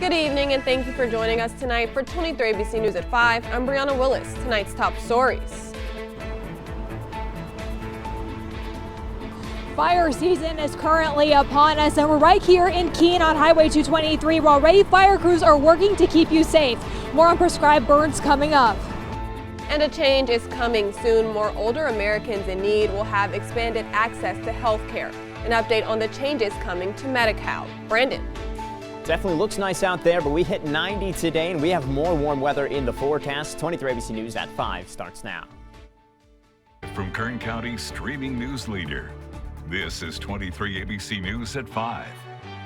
Good evening and thank you for joining us tonight for 23 ABC News at 5. I'm Brianna Willis. Tonight's top stories. Fire season is currently upon us, and we're right here in Keene on Highway 223 where already fire crews are working to keep you safe. More on prescribed burns coming up. And a change is coming soon. More older Americans in need will have expanded access to health care. An update on the changes coming to Medi-Cal. Brandon. Definitely looks nice out there, but we hit 90 today and we have more warm weather in the forecast. 23 ABC News at 5 starts now. From Kern County's streaming news leader, this is 23 ABC News at 5,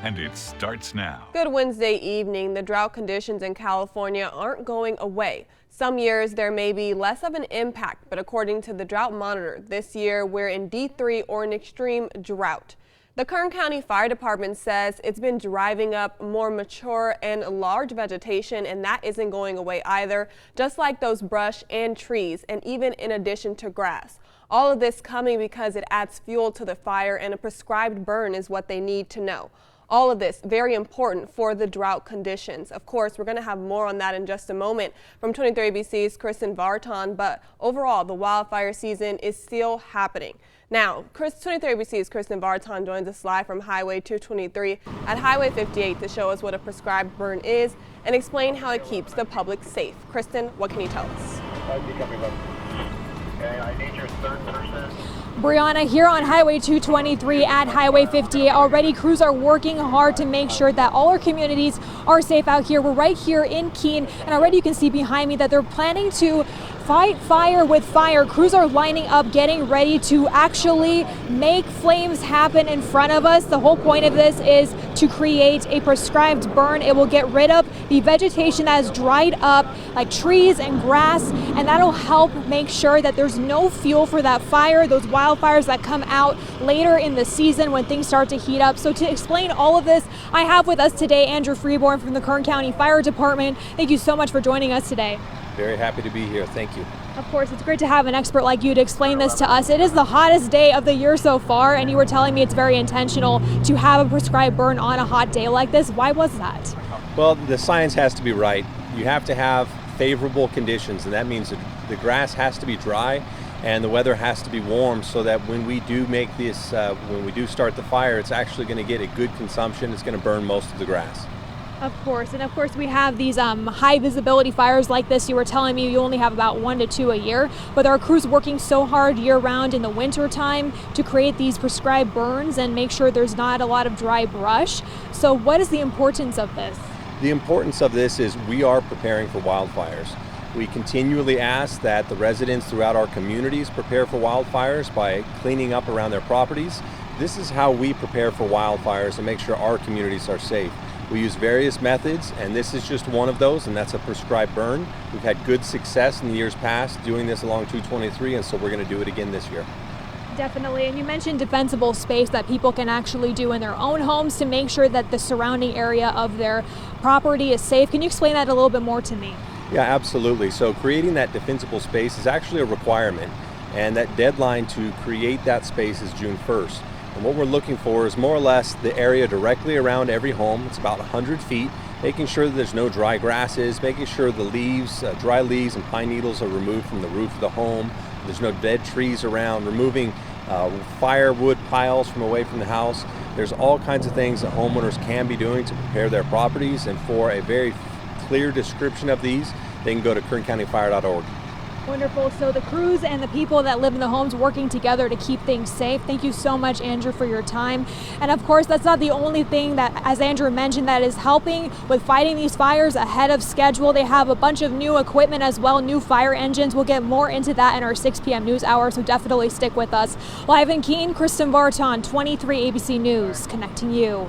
and it starts now. Good Wednesday evening. The drought conditions in California aren't going away. Some years there may be less of an impact, but according to the Drought Monitor, this year we're in D3 or an extreme drought. The Kern County Fire Department says it's been driving up more mature and large vegetation, and that isn't going away either, just like those brush and trees, and even in addition to grass. All of this coming because it adds fuel to the fire, and a prescribed burn is what they need to know. All of this very important for the drought conditions. Of course, we're going to have more on that in just a moment from 23 ABC's Kristen Vartan, but overall, the wildfire season is still happening. Now, 23 ABC's Kristen Vartan joins us live from Highway 223 at Highway 58 to show us what a prescribed burn is and explain how it keeps the public safe. Kristen, what can you tell us? Okay, I need your third person. Brianna, here on Highway 223 at Highway 58, already crews are working hard to make sure that all our communities are safe out here. We're right here in Keene, and already you can see behind me that they're planning to fight fire with fire. Crews are lining up, getting ready to actually make flames happen in front of us. The whole point of this is to create a prescribed burn. It will get rid of the vegetation that has dried up, like trees and grass, and that'll help make sure that there's no fuel for that fire, those wildfires that come out later in the season when things start to heat up. So to explain all of this, I have with us today Andrew Freeborn from the Kern County Fire Department. Thank you so much for joining us today. Very happy to be here. Thank you. Of course, it's great to have an expert like you to explain this to us. It is the hottest day of the year so far, and you were telling me it's very intentional to have a prescribed burn on a hot day like this. Why was that? Well, the science has to be right. You have to have favorable conditions, and that means that the grass has to be dry and the weather has to be warm so that when we do make this, when we do start the fire, it's actually going to get a good consumption. It's going to burn most of the grass. Of course, and of course we have these high visibility fires like this. You were telling me you only have about 1 to 2 a year, but there are crews working so hard year round in the winter time to create these prescribed burns and make sure there's not a lot of dry brush. So what is the importance of this? The importance of this is we are preparing for wildfires. We continually ask that the residents throughout our communities prepare for wildfires by cleaning up around their properties. This is how we prepare for wildfires and make sure our communities are safe. We use various methods, and this is just one of those, and that's a prescribed burn. We've had good success in the years past doing this along 223, and so we're going to do it again this year. Definitely, and you mentioned defensible space that people can actually do in their own homes to make sure that the surrounding area of their property is safe. Can you explain that a little bit more to me? Yeah, absolutely. So creating that defensible space is actually a requirement, and that deadline to create that space is June 1st. And what we're looking for is more or less the area directly around every home. It's about 100 feet, making sure that there's no dry grasses, making sure the leaves, dry leaves and pine needles are removed from the roof of the home. There's no dead trees around, removing firewood piles from away from the house. There's all kinds of things that homeowners can be doing to prepare their properties, and for a very clear description of these, they can go to kerncountyfire.org. Wonderful. So the crews and the people that live in the homes working together to keep things safe. Thank you so much, Andrew, for your time. And of course, that's not the only thing that, as Andrew mentioned, that is helping with fighting these fires ahead of schedule. They have a bunch of new equipment as well, new fire engines. We'll get more into that in our 6 p.m. news hour, so definitely stick with us. Live in Keene, Kristen Vartan, 23 ABC News, connecting you.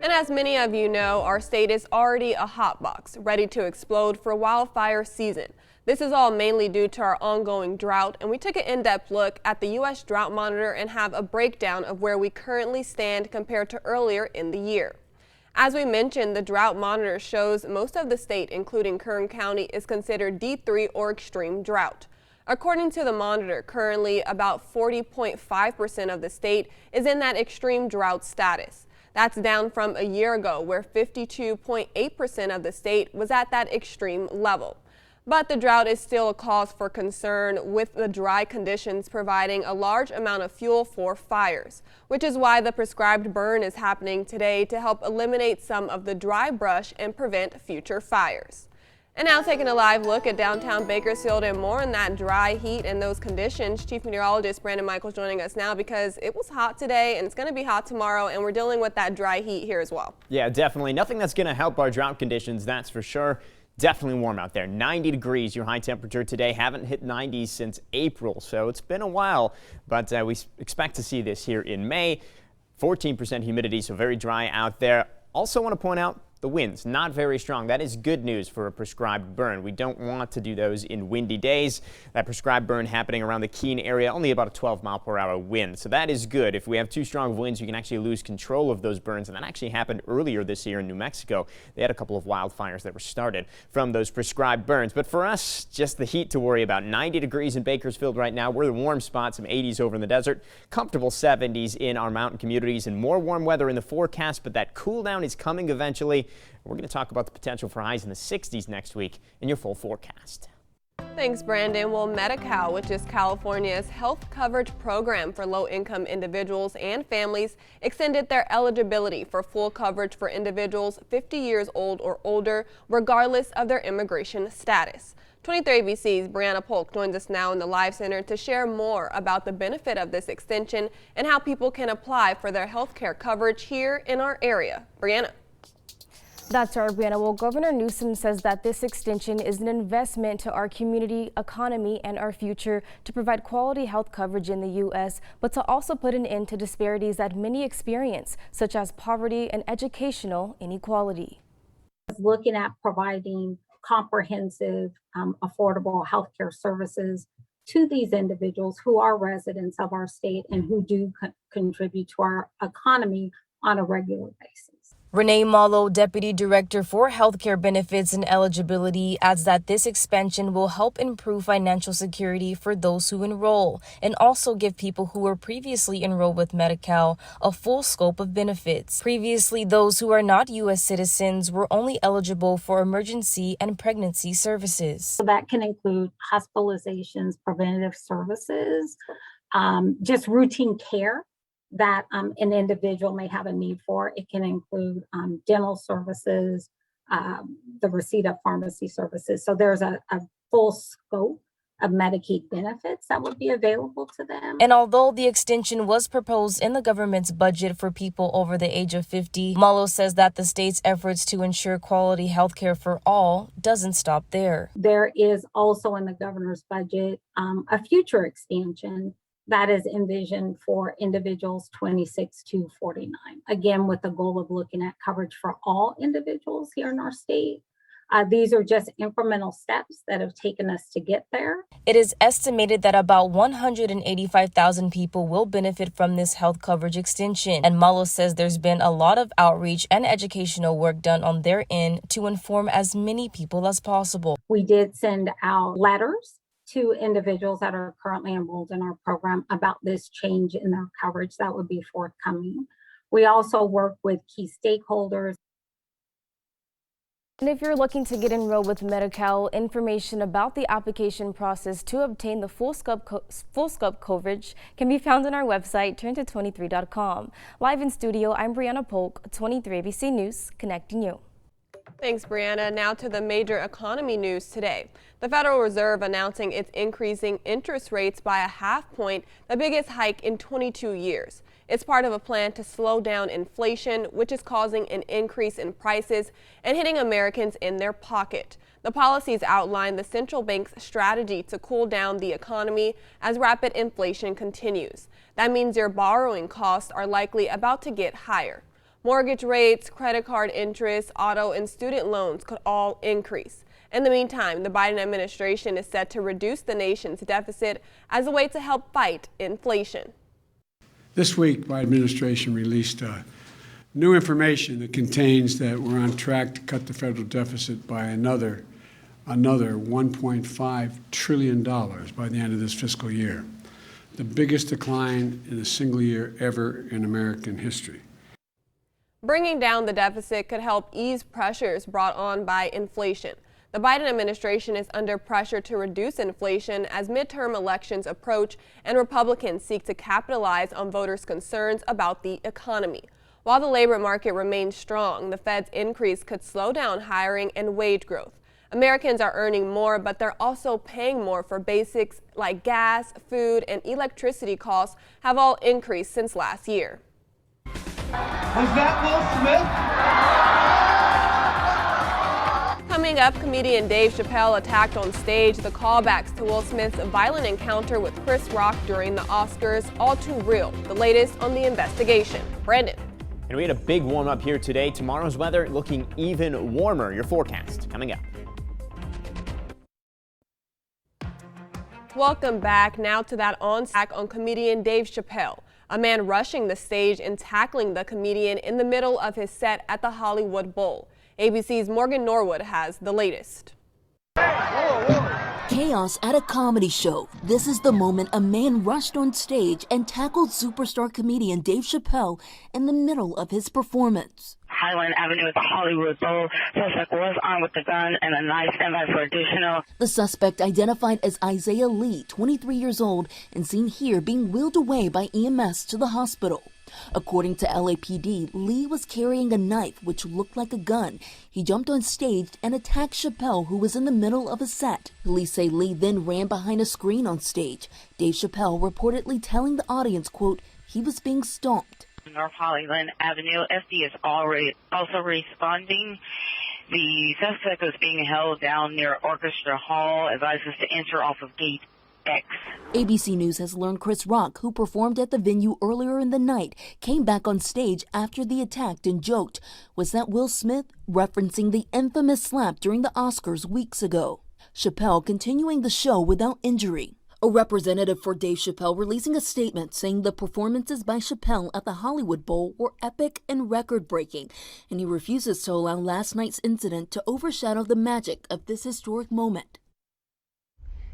And as many of you know, our state is already a hot box, ready to explode for wildfire season. This is all mainly due to our ongoing drought, and we took an in-depth look at the U.S. Drought Monitor and have a breakdown of where we currently stand compared to earlier in the year. As we mentioned, the Drought Monitor shows most of the state, including Kern County, is considered D3 or extreme drought. According to the monitor, currently about 40.5% of the state is in that extreme drought status. That's down from a year ago, where 52.8% of the state was at that extreme level. But the drought is still a cause for concern, with the dry conditions providing a large amount of fuel for fires, which is why the prescribed burn is happening today to help eliminate some of the dry brush and prevent future fires. And now taking a live look at downtown Bakersfield and more on that dry heat and those conditions, Chief Meteorologist Brandon Michaels joining us now because it was hot today and it's going to be hot tomorrow, and we're dealing with that dry heat here as well. Yeah, definitely. Nothing that's going to help our drought conditions, that's for sure. Definitely warm out there. 90 degrees, your high temperature today. Haven't hit 90 since April, so it's been a while, but we expect to see this here in May. 14% humidity, so very dry out there. Also want to point out the winds, not very strong. That is good news for a prescribed burn. We don't want to do those in windy days. That prescribed burn happening around the Keene area, only about a 12-mile-per-hour wind. So that is good. If we have too strong of winds, you can actually lose control of those burns. And that actually happened earlier this year in New Mexico. They had a couple of wildfires that were started from those prescribed burns. But for us, just the heat to worry about. 90 degrees in Bakersfield right now. We're the warm spot, some 80s over in the desert. Comfortable 70s in our mountain communities, and more warm weather in the forecast. But that cool down is coming eventually. We're going to talk about the potential for highs in the 60s next week in your full forecast. Thanks, Brandon. Well, Medi-Cal, which is California's health coverage program for low-income individuals and families, extended their eligibility for full coverage for individuals 50 years old or older, regardless of their immigration status. 23 ABC's Brianna Polk joins us now in the Live Center to share more about the benefit of this extension and how people can apply for their health care coverage here in our area. Brianna. That's right, Brianna. Well, Governor Newsom says that this extension is an investment to our community, economy, and our future to provide quality health coverage in the U.S., but to also put an end to disparities that many experience, such as poverty and educational inequality. Looking at providing comprehensive, affordable health care services to these individuals who are residents of our state and who do contribute to our economy on a regular basis. Renee Malo, Deputy Director for Healthcare Benefits and Eligibility, adds that this expansion will help improve financial security for those who enroll and also give people who were previously enrolled with Medi-Cal a full scope of benefits. Previously, those who are not U.S. citizens were only eligible for emergency and pregnancy services. So that can include hospitalizations, preventative services, just routine care that an individual may have a need for. It can include dental services, the receipt of pharmacy services. So there's a full scope of Medicaid benefits that would be available to them. And although the extension was proposed in the government's budget for people over the age of 50, Malo says that the state's efforts to ensure quality health care for all doesn't stop there. There is also in the governor's budget a future expansion that is envisioned for individuals 26 to 49. Again, with the goal of looking at coverage for all individuals here in our state. These are just incremental steps that have taken us to get there. It is estimated that about 185,000 people will benefit from this health coverage extension. And Malo says there's been a lot of outreach and educational work done on their end to inform as many people as possible. We did send out letters to individuals that are currently enrolled in our program about this change in their coverage that would be forthcoming. We also work with key stakeholders. And if you're looking to get enrolled with Medi-Cal, information about the application process to obtain the full scope coverage can be found on our website, turnto23.com. Live in studio, I'm Brianna Polk, 23 ABC News, connecting you. Thanks, Brianna. Now to the major economy news today. The Federal Reserve announcing it's increasing interest rates by a half point, the biggest hike in 22 years. It's part of a plan to slow down inflation, which is causing an increase in prices and hitting Americans in their pocket. The policies outline the central bank's strategy to cool down the economy as rapid inflation continues. That means your borrowing costs are likely about to get higher. Mortgage rates, credit card interest, auto and student loans could all increase. In the meantime, the Biden administration is set to reduce the nation's deficit as a way to help fight inflation. This week, my administration released new information that contains that we're on track to cut the federal deficit by another $1.5 trillion by the end of this fiscal year, the biggest decline in a single year ever in American history. Bringing down the deficit could help ease pressures brought on by inflation. The Biden administration is under pressure to reduce inflation as midterm elections approach and Republicans seek to capitalize on voters' concerns about the economy. While the labor market remains strong, the Fed's increase could slow down hiring and wage growth. Americans are earning more, but they're also paying more for basics like gas, food, and electricity costs have all increased since last year. Was that Will Smith? Coming up, comedian Dave Chappelle attacked on stage. The callbacks to Will Smith's violent encounter with Chris Rock during the Oscars, all too real. The latest on the investigation. Brandon. And we had a big warm up here today. Tomorrow's weather looking even warmer. Your forecast coming up. Welcome back. Now to that attack on comedian Dave Chappelle. A man rushing the stage and tackling the comedian in the middle of his set at the Hollywood Bowl. ABC's Morgan Norwood has the latest. Chaos at a comedy show. This is the moment a man rushed on stage and tackled superstar comedian Dave Chappelle in the middle of his performance. Highland Avenue at the Hollywood Bowl. Suspect was armed with a gun and a knife. Standby for additional. The suspect, identified as Isaiah Lee, 23 years old, and seen here being wheeled away by EMS to the hospital. According to LAPD, Lee was carrying a knife which looked like a gun. He jumped on stage and attacked Chappelle, who was in the middle of a set. Police say Lee then ran behind a screen on stage. Dave Chappelle reportedly telling the audience, quote, he was being stomped. North Hollyland Avenue. SD is also responding. The suspect was being held down near Orchestra Hall. Advises to enter off of Gate X. ABC News has learned Chris Rock, who performed at the venue earlier in the night, came back on stage after the attack and joked, was that Will Smith? Referencing the infamous slap during the Oscars weeks ago. Chappelle continuing the show without injury. A representative for Dave Chappelle releasing a statement saying the performances by Chappelle at the Hollywood Bowl were epic and record-breaking, and he refuses to allow last night's incident to overshadow the magic of this historic moment.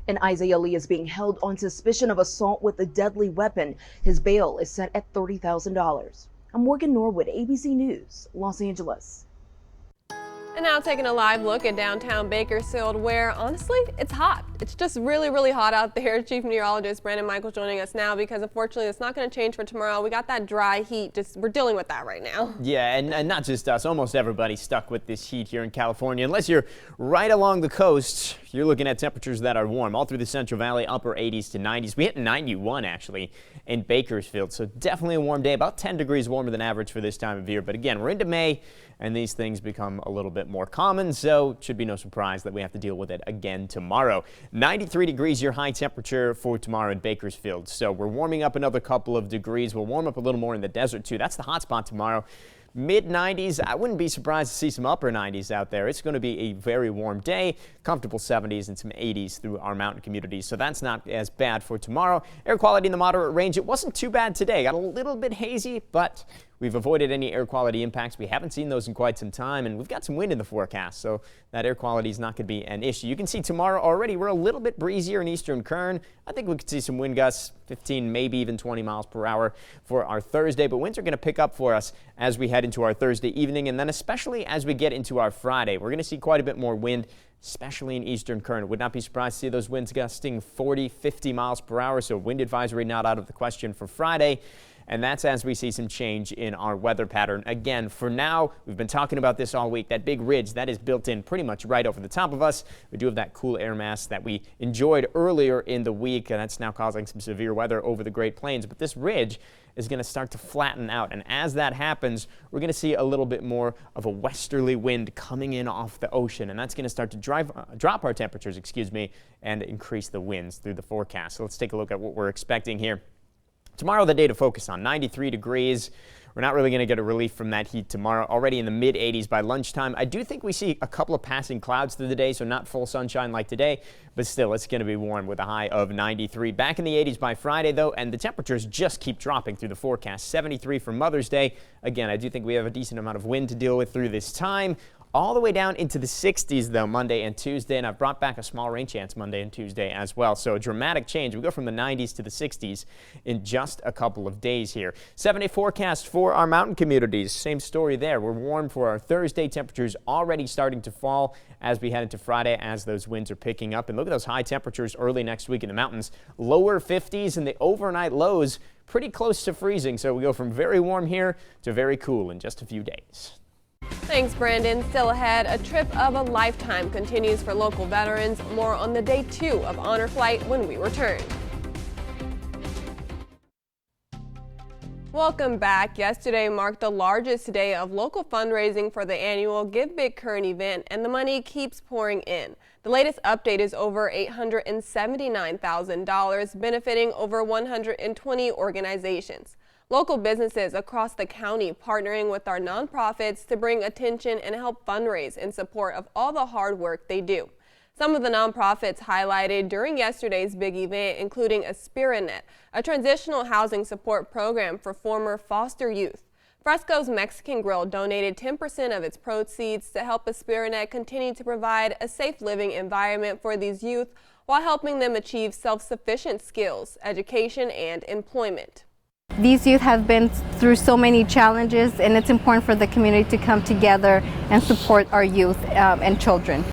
And Isaiah Lee is being held on suspicion of assault with a deadly weapon. His bail is set at $30,000. I'm Morgan Norwood, ABC News, Los Angeles. And now taking a live look at downtown Bakersfield, where honestly, it's hot. It's just really, really hot out there. Chief Meteorologist Brandon Michaels joining us now because unfortunately it's not going to change for tomorrow. We got that dry heat. We're dealing with that right now. Yeah, and not just us. Almost everybody's stuck with this heat here in California. Unless you're right along the coast, you're looking at temperatures that are warm. All through the Central Valley, upper 80s to 90s. We hit 91 actually in Bakersfield, so definitely a warm day. About 10 degrees warmer than average for this time of year. But again, we're into May, and these things become a little bit more common, so it should be no surprise that we have to deal with it again tomorrow. 93 degrees your high temperature for tomorrow in Bakersfield. So we're warming up another couple of degrees. We'll warm up a little more in the desert too. That's the hot spot tomorrow. Mid-90s. I wouldn't be surprised to see some upper 90s out there. It's going to be a very warm day, comfortable 70s and some 80s through our mountain communities. So that's not as bad for tomorrow. Air quality in the moderate range. It wasn't too bad today. Got a little bit hazy, but we've avoided any air quality impacts. We haven't seen those in quite some time, and we've got some wind in the forecast, so that air quality is not going to be an issue. You can see tomorrow already we're a little bit breezier in eastern Kern. I think we could see some wind gusts, 15, maybe even 20 miles per hour for our Thursday, but winds are going to pick up for us as we head into our Thursday evening, and then especially as we get into our Friday. We're going to see quite a bit more wind, especially in eastern Kern. Would not be surprised to see those winds gusting 40, 50 miles per hour, so wind advisory not out of the question for Friday. And that's as we see some change in our weather pattern. Again, for now, we've been talking about this all week. That big ridge, that is built in pretty much right over the top of us. We do have that cool air mass that we enjoyed earlier in the week, and that's now causing some severe weather over the Great Plains. But this ridge is going to start to flatten out. And as that happens, we're going to see a little bit more of a westerly wind coming in off the ocean. And that's going to start to drop our temperatures, and increase the winds through the forecast. So let's take a look at what we're expecting here. Tomorrow, the day to focus on, 93 degrees. We're not really going to get a relief from that heat tomorrow. Already in the mid-80s by lunchtime. I do think we see a couple of passing clouds through the day, so not full sunshine like today, but still it's going to be warm with a high of 93. Back in the 80s by Friday, though, and the temperatures just keep dropping through the forecast. 73 for Mother's Day. Again, I do think we have a decent amount of wind to deal with through this time. all the way down into the 60s, though, Monday and Tuesday, and I've brought back a small rain chance Monday and Tuesday as well. So a dramatic change. We go from the 90s to the 60s in just a couple of days here. 7-day forecast for our mountain communities. Same story there. We're warm for our Thursday. Temperatures already starting to fall as we head into Friday as those winds are picking up. And look at those high temperatures early next week in the mountains. Lower 50s and the overnight lows pretty close to freezing. So we go from very warm here to very cool in just a few days. Thanks, Brandon. Still ahead, a trip of a lifetime continues for local veterans. More on the day 2 of Honor Flight when we return. Welcome back. Yesterday marked the largest day of local fundraising for the annual Give Big Current event, and the money keeps pouring in. The latest update is over $879,000, benefiting over 120 organizations. Local businesses across the county partnering with our nonprofits to bring attention and help fundraise in support of all the hard work they do. Some of the nonprofits highlighted during yesterday's big event, including AspiraNet, a transitional housing support program for former foster youth. Fresco's Mexican Grill donated 10% of its proceeds to help AspiraNet continue to provide a safe living environment for these youth while helping them achieve self-sufficient skills, education, and employment. These youth have been through so many challenges, and it's important for the community to come together and support our youth and children.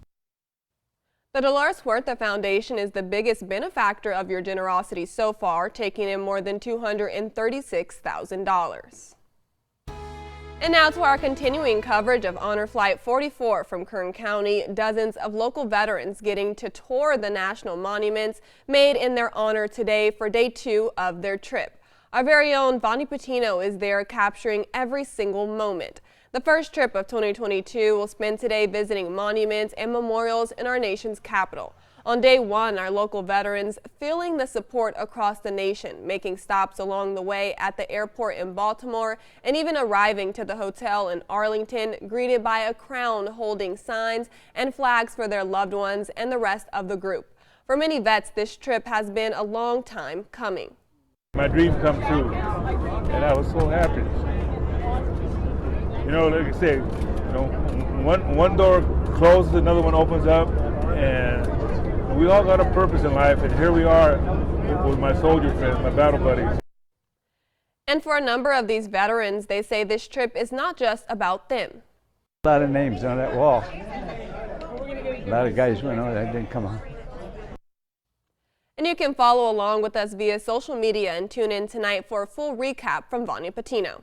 The Dolores Huerta Foundation is the biggest benefactor of your generosity so far, taking in more than $236,000. And now to our continuing coverage of Honor Flight 44 from Kern County. Dozens of local veterans getting to tour the national monuments made in their honor today for day 2 of their trip. Our very own Vonnie Patino is there capturing every single moment. The first trip of 2022 will spend today visiting monuments and memorials in our nation's capital. On day 1, our local veterans feeling the support across the nation, making stops along the way at the airport in Baltimore and even arriving to the hotel in Arlington, greeted by a crowd holding signs and flags for their loved ones and the rest of the group. For many vets, this trip has been a long time coming. My dream come true, and I was so happy. You know, like I said, you know, one door closes, another one opens up, and we all got a purpose in life, and here we are with my soldier friends, my battle buddies. And for a number of these veterans, they say this trip is not just about them. A lot of names on that wall. A lot of guys went on that didn't come on. And you can follow along with us via social media and tune in tonight for a full recap from Vonnie Patino.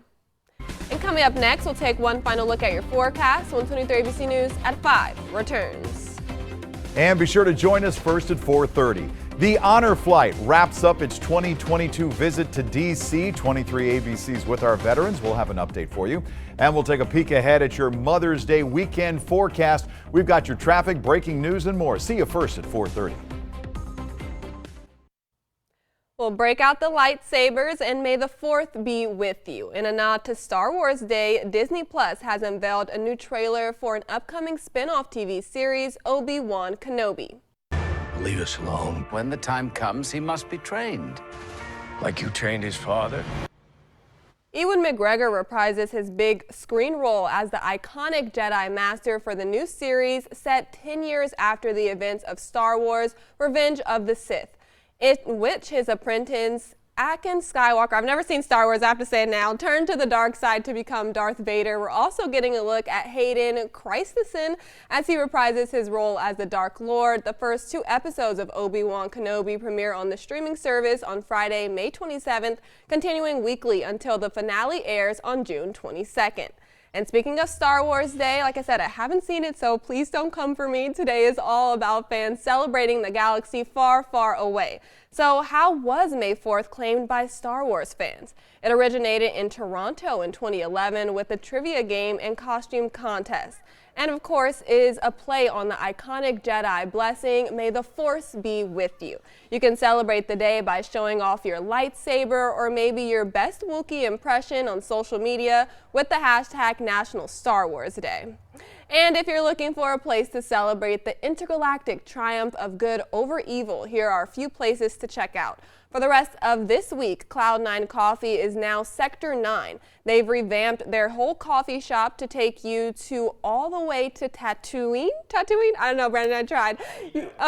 And coming up next, we'll take one final look at your forecast. 123 ABC News at 5 returns. And be sure to join us first at 4:30. The Honor Flight wraps up its 2022 visit to D.C. 23 ABC's With Our Veterans. We'll have an update for you. And we'll take a peek ahead at your Mother's Day weekend forecast. We've got your traffic, breaking news, and more. See you first at 4:30. We'll break out the lightsabers and may the 4th be with you. In a nod to Star Wars Day, Disney Plus has unveiled a new trailer for an upcoming spin-off TV series, ObiWan Kenobi. Leave us alone. When the time comes, he must be trained. Like you trained his father? Ewan McGregor reprises his big screen role as the iconic Jedi Master for the new series set 10 years after the events of Star Wars Revenge of the Sith, in which his apprentice, Anakin Skywalker, I've never seen Star Wars, I have to say it now, turned to the dark side to become Darth Vader. We're also getting a look at Hayden Christensen as he reprises his role as the Dark Lord. The first 2 episodes of ObiWan Kenobi premiere on the streaming service on Friday, May 27th, continuing weekly until the finale airs on June 22nd. And speaking of Star Wars Day, like I said, I haven't seen it, so please don't come for me. Today is all about fans celebrating the galaxy far, far away. So how was May 4th claimed by Star Wars fans? It originated in Toronto in 2011 with a trivia game and costume contest. And of course is a play on the iconic Jedi blessing, "May the Force be with you." You can celebrate the day by showing off your lightsaber or maybe your best Wookiee impression on social media with the hashtag National Star Wars Day. And if you're looking for a place to celebrate the intergalactic triumph of good over evil, here are a few places to check out. For the rest of this week, Cloud9 Coffee is now Sector 9. They've revamped their whole coffee shop to take you to all the way to Tatooine? Tatooine? I don't know, Brandon, I tried.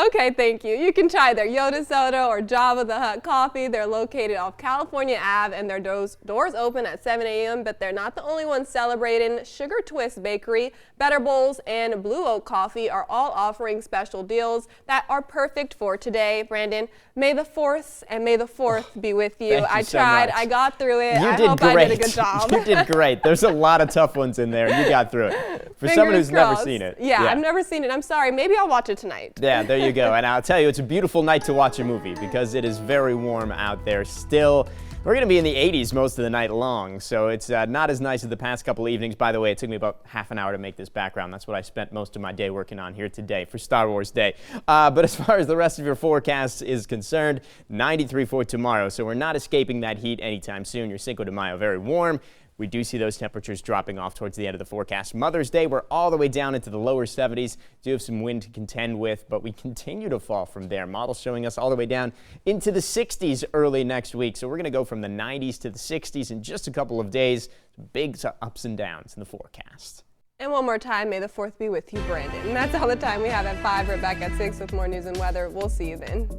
Okay, thank you. You can try their Yoda Soda or Java the Hutt coffee. They're located off California Ave and their doors open at 7 a.m., but they're not the only ones celebrating. Sugar Twist Bakery, Better Bowls, and Blue Oak Coffee are all offering special deals that are perfect for today. Brandon, May the 4th and May the 4th be with you. I tried. I got through it. I hope I did a good job. You did great. There's a lot of tough ones in there. You got through it. For someone who's never seen it. Yeah, I've never seen it. I'm sorry. Maybe I'll watch it tonight. Yeah, there you go. And I'll tell you, it's a beautiful night to watch a movie because it is very warm out there still. We're going to be in the 80s most of the night long, so it's not as nice as the past couple of evenings. By the way, it took me about half an hour to make this background. That's what I spent most of my day working on here today for Star Wars Day. But as far as the rest of your forecast is concerned, 93 for tomorrow, so we're not escaping that heat anytime soon. Your Cinco de Mayo very warm. We do see those temperatures dropping off towards the end of the forecast. Mother's Day, we're all the way down into the lower 70s. Do have some wind to contend with, but we continue to fall from there. Models showing us all the way down into the 60s early next week. So we're going to go from the 90s to the 60s in just a couple of days. Big ups and downs in the forecast. And one more time, may the 4th be with you, Brandon. And that's all the time we have at 5. We're back at 6 with more news and weather. We'll see you then.